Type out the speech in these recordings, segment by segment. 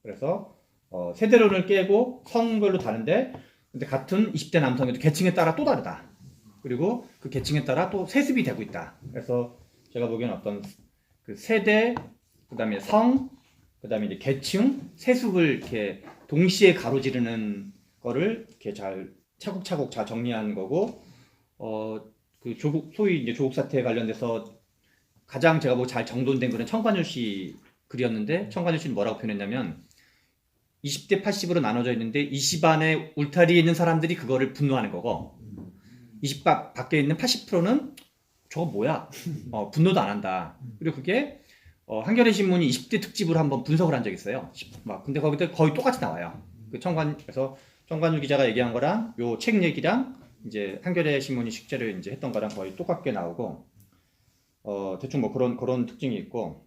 그래서 세대론을 깨고 성별로 다른데 근데 같은 20대 남성에도 계층에 따라 또 다르다. 그리고 그 계층에 따라 또 세습이 되고 있다. 그래서 제가 보기에는 어떤 그 세대, 그다음에 성, 그다음에 이제 계층, 세습을 이렇게 동시에 가로지르는 거를 이렇게 잘 차곡차곡 잘 정리한 거고, 그 소위 이제 조국 사태에 관련돼서 가장 제가 보고 잘 정돈된 글은 청관율 씨 글이었는데, 청관율 씨는 뭐라고 표현했냐면 20대 80으로 나눠져 있는데 20안에 울타리에 있는 사람들이 그거를 분노하는 거고, 20 밖에 있는 80%는 저거 뭐야? 분노도 안 한다. 그리고 그게 한겨레 신문이 20대 특집으로 한번 분석을 한 적이 있어요. 근데 거기서 거의 똑같이 나와요. 그래서 청관유 기자가 얘기한 거랑 요 책 얘기랑 이제 한겨레 신문이 식재를 이제 했던 거랑 거의 똑같게 나오고, 대충 뭐 그런 특징이 있고.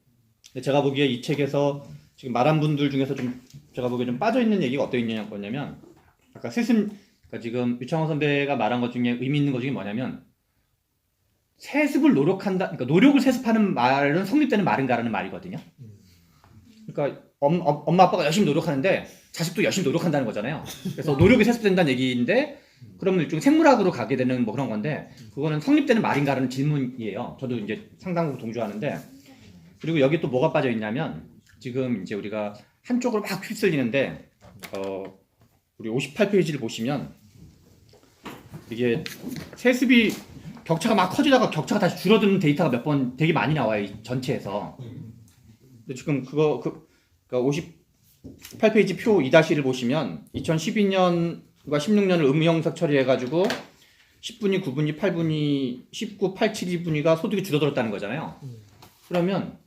근데 제가 보기에 이 책에서 지금 말한 분들 중에서 좀 제가 보기에 좀 빠져 있는 얘기가 어떤 거냐면, 아까 그러니까 지금 유창호 선배가 말한 것 중에 의미 있는 것 중에 뭐냐면, 세습을 노력한다, 그러니까 노력을 세습하는 말은 성립되는 말인가라는 말이거든요. 그러니까 엄마 아빠가 열심히 노력하는데 자식도 열심히 노력한다는 거잖아요. 그래서 노력이 세습된다는 얘기인데, 그러면 일종의 생물학으로 가게 되는 뭐 그런 건데, 그거는 성립되는 말인가라는 질문이에요. 저도 이제 상당 부분 동조하는데, 그리고 여기 또 뭐가 빠져 있냐면, 지금 이제 우리가 한쪽으로 막 휩쓸리는데, 우리 58페이지를 보시면 이게 세습이 격차가 막 커지다가 격차가 다시 줄어드는 데이터가 몇 번 되게 많이 나와요, 이 전체에서. 근데 지금 그러니까 58페이지 표 2-1을 보시면 2012년과 16년을 음영석 처리해가지고 10분위, 9분위, 8분위, 19, 8, 7, 2분위가 소득이 줄어들었다는 거잖아요. 그러면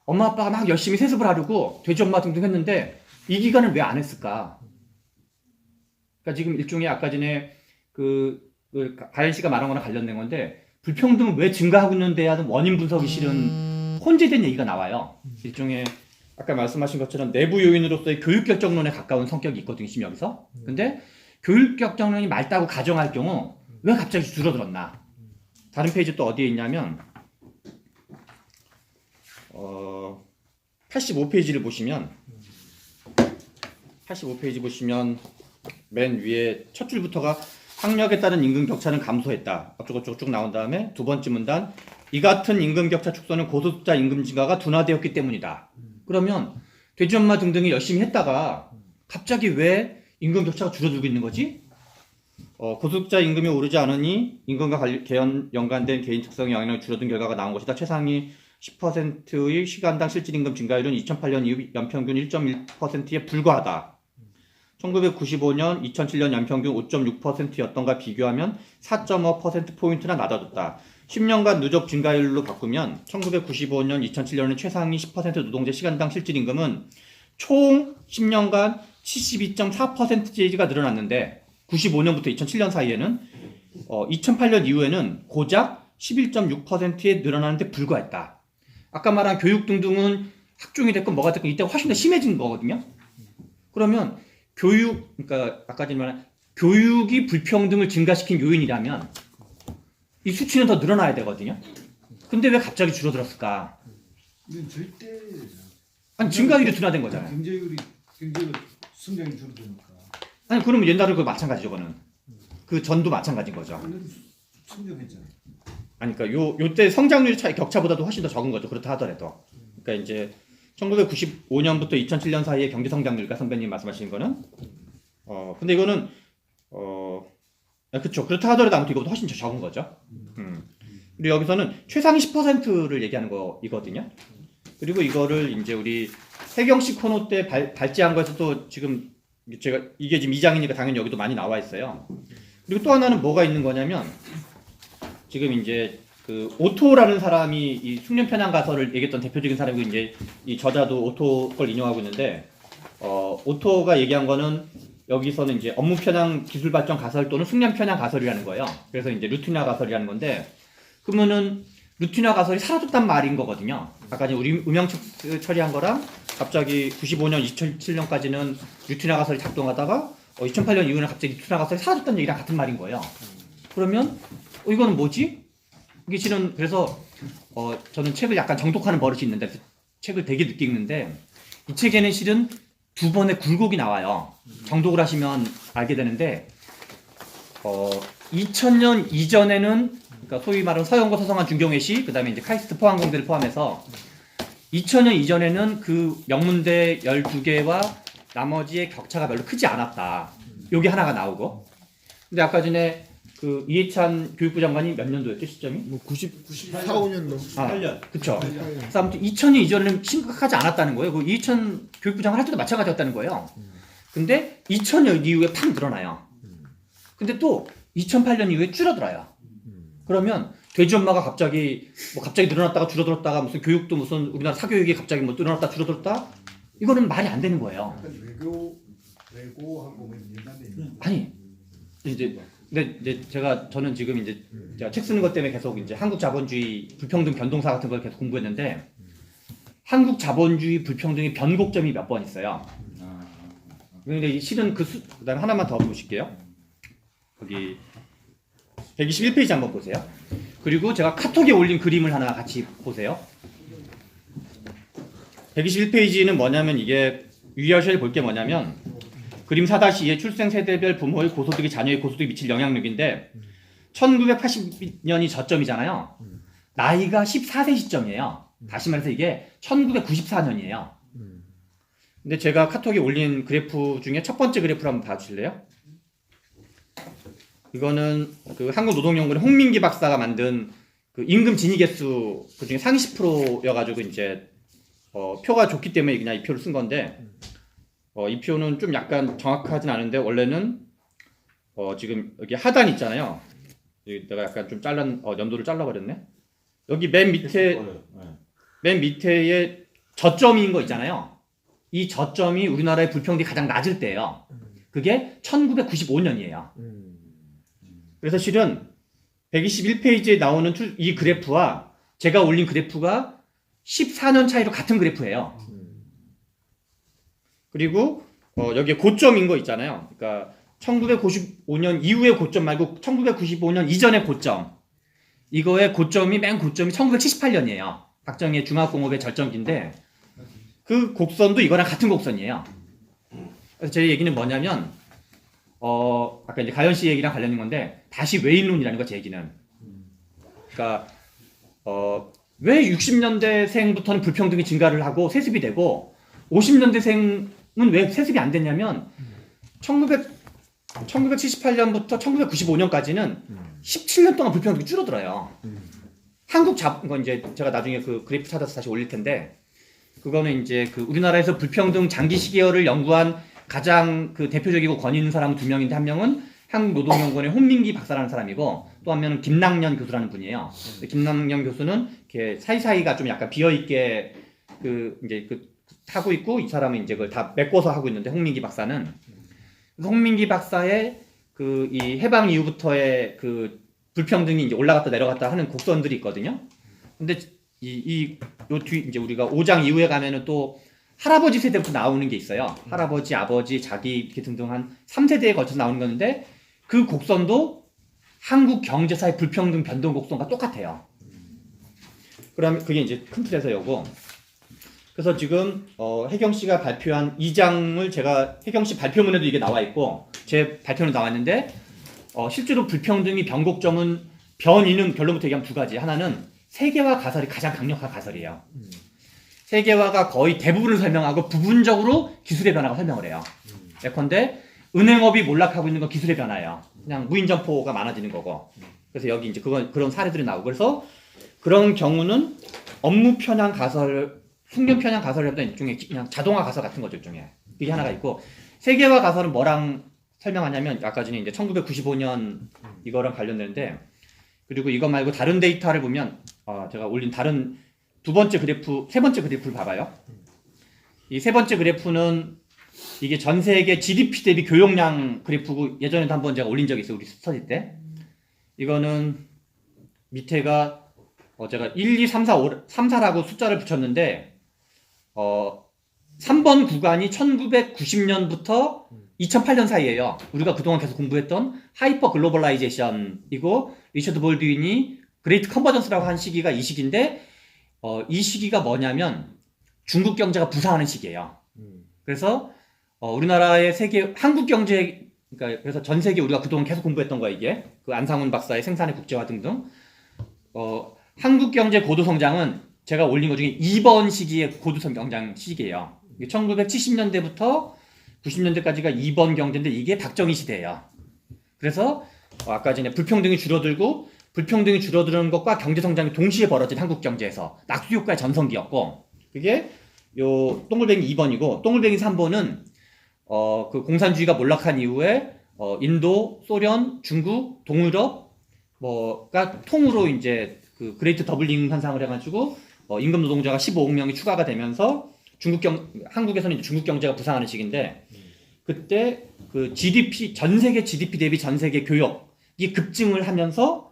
엄마 아빠가 막 열심히 세습을 하려고 돼지 엄마 등등 했는데 이 기간을 왜 안 했을까? 그러니까 지금 일종의 아까 전에 가연 씨가 말한 거랑 관련된 건데, 불평등은 왜 증가하고 있는데 하는 원인 분석이 실은 혼재된 얘기가 나와요. 일종의 아까 말씀하신 것처럼 내부 요인으로서의 교육 결정론에 가까운 성격이 있거든요, 지금 여기서. 근데 교육 결정론이 맑다고 가정할 경우 왜 갑자기 줄어들었나? 다른 페이지 또 어디에 있냐면 85페이지를 보시면, 85페이지 보시면 맨 위에 첫 줄부터가 학력에 따른 임금 격차는 감소했다. 어쩌고저쩌고 쭉 나온 다음에 두 번째 문단, 이 같은 임금 격차 축소는 고소득자 임금 증가가 둔화되었기 때문이다. 그러면 돼지 엄마 등등이 열심히 했다가 갑자기 왜 임금 격차가 줄어들고 있는 거지? 고소득자 임금이 오르지 않으니 임금과 연관된 개인 특성의 영향을 줄어든 결과가 나온 것이다. 최상위 10%의 시간당 실질임금 증가율은 2008년 이후 연평균 1.1%에 불과하다. 1995년, 2007년 연평균 5.6%였던가 비교하면 4.5%포인트나 낮아졌다. 10년간 누적 증가율로 바꾸면 1995년, 2007년의 최상위 10% 노동자 시간당 실질임금은 총 10년간 72.4%가 늘어났는데, 95년부터 2007년 사이에는 2008년 이후에는 고작 11.6%에 늘어나는데 불과했다. 아까 말한 교육 등등은 학종이 됐건 뭐가 됐건 이때가 훨씬 더 심해진 거거든요. 그러면 그러니까 아까 전에 말한 교육이 불평등을 증가시킨 요인이라면 이 수치는 더 늘어나야 되거든요. 근데 왜 갑자기 줄어들었을까? 이건 절대 아니, 증가율이 둔화된 거잖아요. 경제율 성장이 줄어드니까. 아니, 그러면 옛날에 그 마찬가지죠, 그거는. 그 전도 마찬가지인 거죠. 성장했잖아. 아니, 그러니까 요때 성장률 차이 격차보다도 훨씬 더 적은 거죠. 그렇다 하더라도. 그러니까 이제 1995년부터 2007년 사이의 경제 성장률과 선배님 말씀하시는 거는, 근데 이거는 그렇죠. 그렇다 하더라도 아무튼 이거보다 훨씬 더 적은 거죠. 그리고 여기서는 최상위 10%를 얘기하는 거이거든요. 그리고 이거를 이제 우리 해경씨 코너 때 발제한 거에서 또 지금 이게 지금 2장이니까 당연히 여기도 많이 나와 있어요. 그리고 또 하나는 뭐가 있는 거냐면, 지금 이제 그 오토라는 사람이 이 숙련 편향 가설을 얘기했던 대표적인 사람이고, 이제 이 저자도 오토 걸 인용하고 있는데, 오토가 얘기한 거는 여기서는 이제 업무 편향 기술 발전 가설 또는 숙련 편향 가설이라는 거예요. 그래서 이제 루틴화 가설이라는 건데, 그러면은 루틴화 가설이 사라졌단 말인 거거든요. 아까 이제 우리 음영측 처리한 거랑 갑자기 95년, 2007년까지는 루틴화 가설이 작동하다가 2008년 이후에는 갑자기 루틴화 가설이 사라졌다는 얘기랑 같은 말인 거예요. 그러면 이거는 뭐지? 이게 실은 그래서 저는 책을 약간 정독하는 버릇이 있는데 책을 되게 늦게 읽는데, 이 책에는 실은 두 번의 굴곡이 나와요. 정독을 하시면 알게 되는데 2000년 이전에는 그러니까 소위 말하는 서영과 서성한 중경외시 그다음에 이제 카이스트 포항공대를 포함해서 2000년 이전에는 그 명문대 12개와 나머지의 격차가 별로 크지 않았다. 요게 하나가 나오고. 근데 아까 전에 그 이해찬 교육부 장관이 몇 년도였죠 시점이? 뭐 94, 5년도. 8년. 그쵸. 8년. 그래서 아무튼 2000년 이전에는 심각하지 않았다는 거예요. 그 이해찬 교육부 장관 할 때도 마찬가지였다는 거예요. 근데 2000년 이후에 팍 늘어나요. 근데 또 2008년 이후에 줄어들어요. 그러면 돼지 엄마가 갑자기 늘어났다가 줄어들었다가 무슨 교육도 무슨 우리나라 사교육이 갑자기 뭐 늘어났다 줄어들었다 이거는 말이 안 되는 거예요. 외고하고 연관돼 있는. 아니 이제 근데 이제 저는 지금 이제 제가 책 쓰는 것 때문에 계속 이제 한국 자본주의 불평등 변동사 같은 걸 계속 공부했는데 한국 자본주의 불평등의 변곡점이 몇 번 있어요. 근데 실은 그다음 하나만 더 보실게요. 거기 121페이지 한번 보세요. 그리고 제가 카톡에 올린 그림을 하나 같이 보세요. 121페이지는 뭐냐면 이게 유의하셔야 볼 게 뭐냐면 그림 4-2의 출생 세대별 부모의 고소득이 자녀의 고소득에 미칠 영향력인데 1980년이 저점이잖아요. 나이가 14세 시점이에요. 다시 말해서 이게 1994년이에요. 근데 제가 카톡에 올린 그래프 중에 첫 번째 그래프를 한번 봐주실래요? 이거는 그 한국노동연구원의 홍민기 박사가 만든 그 임금 진위 개수 그 중에 상위 10%여가지고 이제 표가 좋기 때문에 그냥 이 표를 쓴 건데 이 표는 좀 약간 정확하진 않은데 원래는 지금 여기 하단 있잖아요. 여기 내가 약간 좀 연도를 잘라버렸네. 여기 맨 밑에에 저점인 거 있잖아요. 이 저점이 우리나라의 불평등이 가장 낮을 때예요. 그게 1995년이에요. 그래서 실은 121페이지에 나오는 이 그래프와 제가 올린 그래프가 14년 차이로 같은 그래프예요. 그리고 여기에 고점인 거 있잖아요. 그러니까 1995년 이후의 고점 말고 1995년 이전의 고점. 이거의 맨 고점이 1978년이에요. 박정희의 중화공업의 절정기인데 그 곡선도 이거랑 같은 곡선이에요. 그래서 제 얘기는 뭐냐면 아까 이제 가연 씨 얘기랑 관련된 건데 다시 외인론이라는 거 제 얘기는. 그러니까 왜 60년대생부터는 불평등이 증가를 하고 세습이 되고 50년대생은 왜 세습이 안 됐냐면 1978년부터 1995년까지는 17년 동안 불평등이 줄어들어요. 이건 이제 제가 나중에 그 그래프 찾아서 다시 올릴 텐데 그거는 이제 그 우리나라에서 불평등 장기 시계열을 연구한 가장 그 대표적이고 권위 있는 사람은 두 명인데 한 명은 한국노동연구원의 홍민기 박사라는 사람이고 또 한 명은 김낙년 교수라는 분이에요. 김낙년 교수는 이렇게 사이사이가 좀 약간 비어 있게 하고 있고 이 사람은 이제 그걸 다 메꿔서 하고 있는데 홍민기 박사는 홍민기 박사의 그 이 해방 이후부터의 그 불평등이 이제 올라갔다 내려갔다 하는 곡선들이 있거든요. 근데 요 뒤 이제 우리가 5장 이후에 가면은 또 할아버지 세대부터 나오는 게 있어요. 할아버지, 아버지, 자기 이렇게 등등 한 3세대에 걸쳐서 나오는 건데 그 곡선도 한국 경제사의 불평등 변동 곡선과 똑같아요. 그러면 그게 이제 큰 틀에서 요거. 그래서 지금 혜경 씨가 발표한 2장을 제가 혜경 씨 발표문에도 이게 나와 있고 제 발표는 나왔는데 실제로 불평등이 변곡점은 변이는 결론부터 얘기하면 두 가지. 하나는 세계화 가설이 가장 강력한 가설이에요. 세계화가 거의 대부분을 설명하고 부분적으로 기술의 변화가 설명을 해요. 예컨대 은행업이 몰락하고 있는 건 기술의 변화예요. 그냥 무인점포가 많아지는 거고. 그래서 여기 이제 그런 사례들이 나오고 그래서 그런 경우는 업무 편향 가설, 숙련 편향 가설이라도 일종의 그냥 자동화 가설 같은 거죠, 일종의. 그게 하나가 있고 세계화 가설은 뭐랑 설명하냐면 아까 전에 이제 1995년 이거랑 관련되는데 그리고 이거 말고 다른 데이터를 보면 제가 올린 다른 세 번째 그래프를 봐봐요. 이 세 번째 그래프는 이게 전 세계 GDP 대비 교역량 그래프고 예전에도 한번 제가 올린 적이 있어요. 우리 스터디 때. 이거는 밑에가 제가 1, 2, 3, 4, 5, 3, 4라고 숫자를 붙였는데 3번 구간이 1990년부터 2008년 사이에요. 우리가 그동안 계속 공부했던 하이퍼 글로벌라이제이션이고 리처드 볼드윈이 그레이트 컨버전스라고 한 시기가 이 시기인데 이 시기가 뭐냐면 중국 경제가 부상하는 시기예요. 그래서 우리나라의 세계 한국 경제 그러니까 그래서 전 세계 우리가 그동안 계속 공부했던 거야 이게 그 안상훈 박사의 생산의 국제화 등등 한국 경제 고도 성장은 제가 올린 것 중에 2번 시기의 고도 성장 시기예요. 1970년대부터 90년대까지가 2번 경제인데 이게 박정희 시대예요. 그래서 아까 전에 불평등이 줄어들고 불평등이 줄어드는 것과 경제 성장이 동시에 벌어진 한국 경제에서 낙수 효과의 전성기였고 그게 요 동글뱅이 2번이고 동글뱅이 3번은 그 공산주의가 몰락한 이후에 인도, 소련, 중국, 동유럽 뭐가 통으로 이제 그 그레이트 더블링 현상을 해가지고 임금 노동자가 15억 명이 추가가 되면서 한국에서는 이제 중국 경제가 부상하는 시기인데 그때 그 GDP 전 세계 GDP 대비 전 세계 교역이 급증을 하면서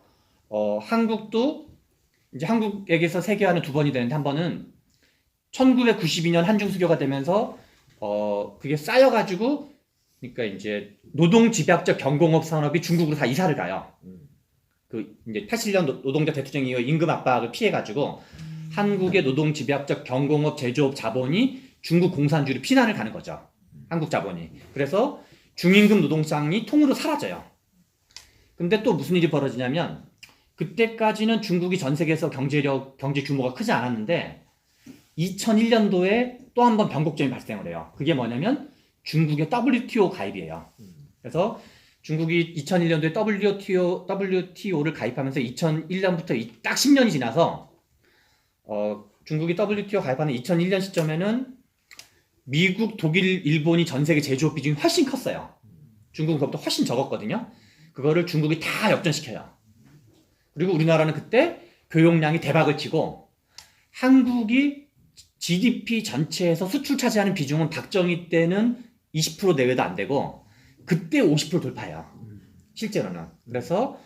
한국도 이제 한국에게서 세계화는 두 번이 되는데 한 번은 1992년 한중 수교가 되면서 그게 쌓여가지고 그러니까 이제 노동 집약적 경공업 산업이 중국으로 다 이사를 가요. 그 이제 80년 노동자 대투쟁 이후 임금 압박을 피해가지고 한국의 노동 집약적 경공업 제조업 자본이 중국 공산주의로 피난을 가는 거죠. 한국 자본이. 그래서 중임금 노동상이 통으로 사라져요. 근데 또 무슨 일이 벌어지냐면 그때까지는 중국이 전 세계에서 경제 규모가 크지 않았는데 2001년도에 또 한 번 변곡점이 발생을 해요. 그게 뭐냐면 중국의 WTO 가입이에요. 그래서 중국이 2001년도에 WTO를 가입하면서 2001년부터 딱 10년이 지나서 중국이 WTO 가입하는 2001년 시점에는 미국, 독일, 일본이 전 세계 제조업 비중이 훨씬 컸어요. 중국은 그것보다 훨씬 적었거든요. 그거를 중국이 다 역전시켜요. 그리고 우리나라는 그때 교역량이 대박을 치고 한국이 GDP 전체에서 수출 차지하는 비중은 박정희 때는 20% 내외도 안 되고 그때 50% 돌파해요. 실제로는. 그래서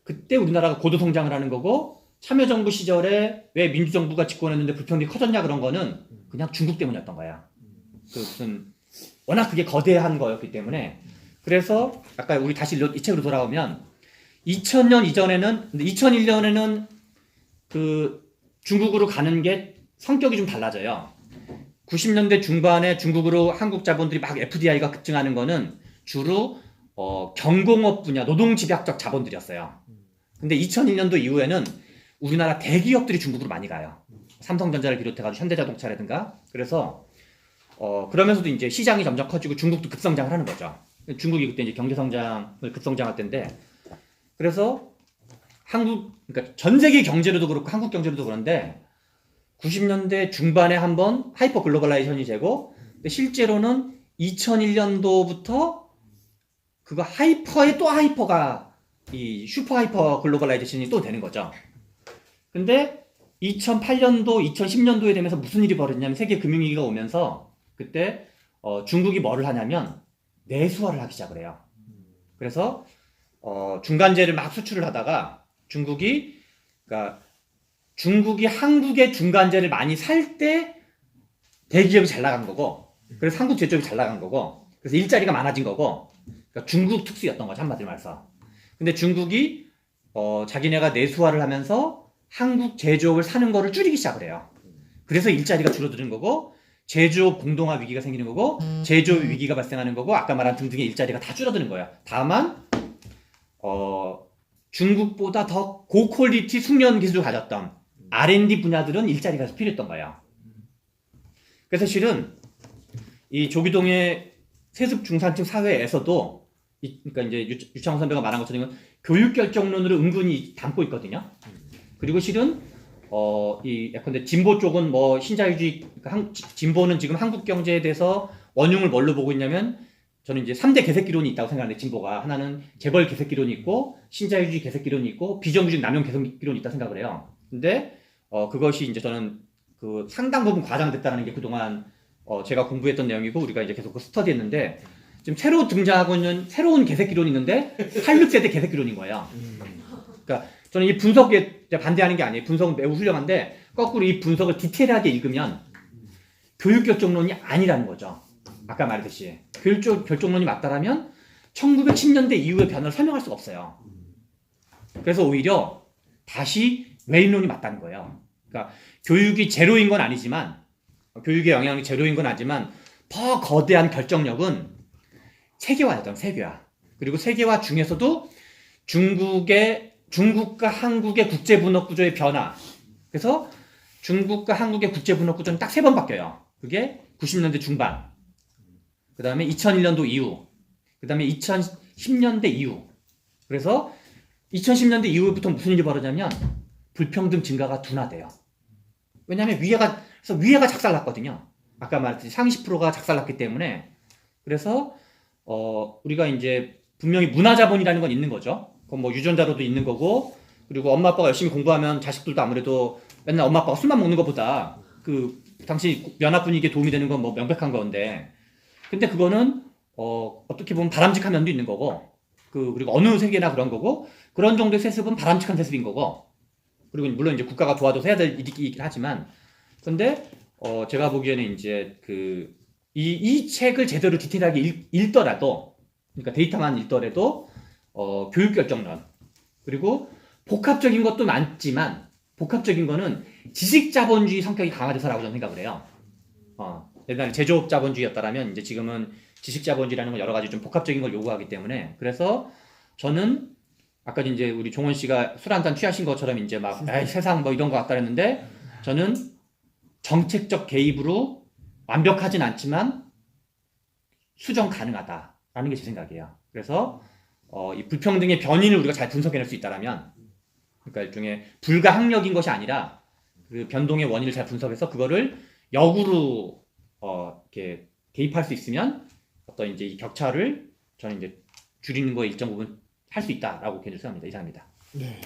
그때 우리나라가 고도 성장을 하는 거고 참여정부 시절에 왜 민주정부가 집권했는데 불평등이 커졌냐 그런 거는 그냥 중국 때문이었던 거야. 그 무슨 워낙 그게 거대한 거였기 때문에 그래서 아까 우리 다시 이 책으로 돌아오면 2000년 이전에는 2001년에는 그 중국으로 가는 게 성격이 좀 달라져요. 90년대 중반에 중국으로 한국 자본들이 막 FDI가 급증하는 거는 주로 경공업 분야 노동 집약적 자본들이었어요. 근데 2001년도 이후에는 우리나라 대기업들이 중국으로 많이 가요. 삼성전자를 비롯해가지고 현대자동차라든가 그래서 그러면서도 이제 시장이 점점 커지고 중국도 급성장을 하는 거죠. 중국이 그때 이제 경제 성장을 급성장할 때인데 그래서 그러니까 전 세계 경제로도 그렇고 한국 경제로도 그런데 90년대 중반에 한번 하이퍼 글로벌라이제이션이 되고 근데 실제로는 2001년도부터 그거 하이퍼에 또 하이퍼가 이 슈퍼 하이퍼 글로벌라이제이션이 또 되는 거죠. 근데 2008년도, 2010년도에 되면서 무슨 일이 벌어졌냐면 세계 금융위기가 오면서 그때 중국이 뭐를 하냐면 내수화를 하기 시작을 해요. 그래서 중간재를 막 수출을 하다가 중국이 한국의 중간재를 많이 살 때 대기업이 잘 나간 거고 그래서 한국 제조업이 잘 나간 거고 그래서 일자리가 많아진 거고 그러니까 중국 특수였던 거죠. 한마디로 말해서. 근데 중국이 자기네가 내수화를 하면서 한국 제조업을 사는 거를 줄이기 시작을 해요. 그래서 일자리가 줄어드는 거고 제조업 공동화 위기가 생기는 거고 제조업 위기가 발생하는 거고 아까 말한 등등의 일자리가 다 줄어드는 거예요. 다만 중국보다 더 고퀄리티 숙련 기술을 가졌던 R&D 분야들은 일자리가 필요했던 거예요. 그래서 실은 이 조기동의 세습 중산층 사회에서도 그러니까 이제 유창호 선배가 말한 것처럼 교육 결정론으로 은근히 담고 있거든요. 그리고 실은 예컨대 진보 쪽은 뭐 신자유주의 진보는 지금 한국 경제에 대해서 원흉을 뭘로 보고 있냐면 저는 이제 3대 개새끼론이 있다고 생각하는데 진보가 하나는 재벌 개새끼론이 있고 신자유주의 개새끼론이 있고 비정규직 남용 개새끼론이 있다고 생각을 해요. 근데 그것이 이제 저는 그 상당 부분 과장됐다는 게 그동안 제가 공부했던 내용이고 우리가 이제 계속 스터디했는데 지금 새로 등장하고 있는 새로운 개새끼론이 있는데 86세대 개새끼론인 거예요. 그러니까 저는 이 분석에 반대하는 게 아니에요. 분석은 매우 훌륭한데 거꾸로 이 분석을 디테일하게 읽으면 교육 결정론이 아니라는 거죠. 아까 말했듯이 교육 결정론이 맞다라면 1910년대 이후의 변화를 설명할 수가 없어요. 그래서 오히려 다시 웨인론이 맞다는 거예요. 그러니까 교육이 제로인 건 아니지만 교육의 영향이 제로인 건 아니지만 더 거대한 결정력은 세계화였던 세계화. 그리고 세계화 중에서도 중국과 한국의 국제 분업 구조의 변화. 그래서 중국과 한국의 국제 분업 구조는 딱 3번 바뀌어요. 그게 90년대 중반, 그 다음에 2001년도 이후, 그 다음에 2010년대 이후. 그래서 2010년대 이후부터 무슨 일이 벌어지냐면 불평등 증가가 둔화돼요. 왜냐하면 위에가 작살났거든요. 아까 말했듯이 상위 10%가 작살났기 때문에. 그래서 우리가 이제 분명히 문화자본이라는 건 있는 거죠. 그건 뭐 유전자로도 있는 거고, 그리고 엄마 아빠가 열심히 공부하면 자식들도 아무래도 맨날 엄마 아빠가 술만 먹는 것보다 그 당시 연합 분위기에 도움이 되는 건 뭐 명백한 건데, 근데 그거는 어떻게 보면 바람직한 면도 있는 거고, 그리고 어느 세계나 그런 거고, 그런 정도의 세습은 바람직한 세습인 거고, 그리고 물론 이제 국가가 도와줘서 해야 될 일이긴 하지만, 근데 제가 보기에는 이제 이 책을 제대로 디테일하게 읽더라도, 그러니까 데이터만 읽더라도 교육 결정론, 그리고 복합적인 것도 많지만 복합적인 거는 지식 자본주의 성격이 강화돼서라고 저는 생각을 해요. 옛날에 제조업 자본주의였다라면 이제 지금은 지식 자본주의라는 건 여러 가지 좀 복합적인 걸 요구하기 때문에, 그래서 저는 아까 이제 우리 종원 씨가 술 한 잔 취하신 것처럼 이제 막 에이, 세상 뭐 이런 거 같다 그랬는데, 저는 정책적 개입으로 완벽하진 않지만 수정 가능하다라는 게 제 생각이에요. 그래서 이 불평등의 변인을 우리가 잘 분석해낼 수 있다라면, 그러니까 일종의 불가항력인 것이 아니라 그 변동의 원인을 잘 분석해서 그거를 역으로 이렇게 개입할 수 있으면 어떤 이제 이 격차를 저는 이제 줄이는 거에 일정 부분 할 수 있다라고 생각합니다. 이상입니다. 네.